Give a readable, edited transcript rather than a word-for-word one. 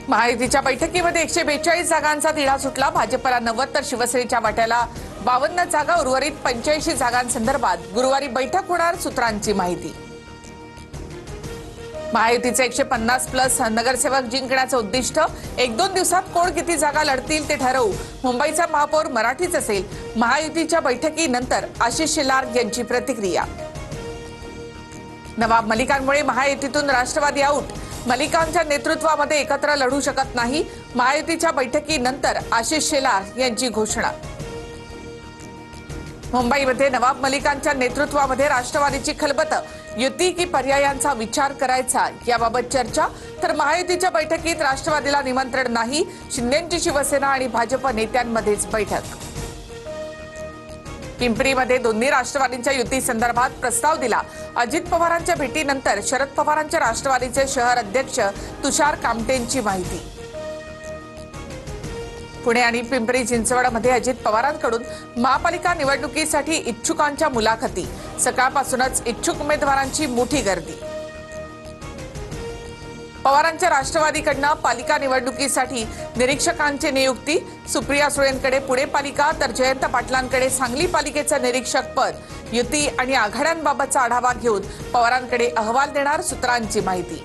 महायुतीच्या बैठकीमध्ये 142 जागांचा तिढा सुटला। भाजपला 90 तर शिवसेनेच्या वाट्याला 52 जागा। उर्वरित 85 जागांसंदर्भात गुरुवारी बैठक होणार, सूत्रांची माहिती। महायुतीचे 150 प्लस नगरसेवक जिंकण्याचं उद्दिष्ट। 1-2 दिवसात कोण किती जागा लढतील ते ठरवू। मुंबईचा महापौर मराठीच असेल। महायुतीच्या बैठकीनंतर आशिष शेलार यांची प्रतिक्रिया। नवाब मलिकांमुळे महायुतीतून राष्ट्रवादी आउट। मलिकांच्या नेतृत्वामध्ये एकत्र लढू शकत नाही। महायुतीच्या बैठकीनंतर आशिष शेलार यांची घोषणा। मुंबईमध्ये नवाब मलिकांच्या नेतृत्वामध्ये राष्ट्रवादीची खलबत। युती की पर्यायांचा विचार करायचा याबाबत चर्चा। तर महायुतीच्या बैठकीत राष्ट्रवादीला निमंत्रण नाही। शिंदेंची शिवसेना आणि भाजप नेत्यांमध्येच बैठक। पिंपरीमध्ये दोन्ही राष्ट्रवादींच्या युती संदर्भात प्रस्ताव दिला। अजित पवारांच्या भेटीनंतर शरद पवारांच्या राष्ट्रवादीचे शहर अध्यक्ष तुषार कामटेंची माहिती। पुणे आणि पिंपरी चिंचवडमध्ये अजित पवारांकडून महापालिका निवडणुकीसाठी इच्छुकांच्या मुलाखती। सकाळपासूनच इच्छुक उमेदवारांची मोठी गर्दी। पवारांच्या राष्ट्रवादीकडून पालिका निवडणुकीसाठी निरीक्षकांची नियुक्ती। सुप्रिया सुळेंकडे पुणे पालिका तर जयंत पाटलांकडे सांगली पालिकेचं निरीक्षक पद। युती आणि आघाड्यांबाबतचा आढावा घेऊन पवारांकडे अहवाल देणार, सूत्रांची माहिती।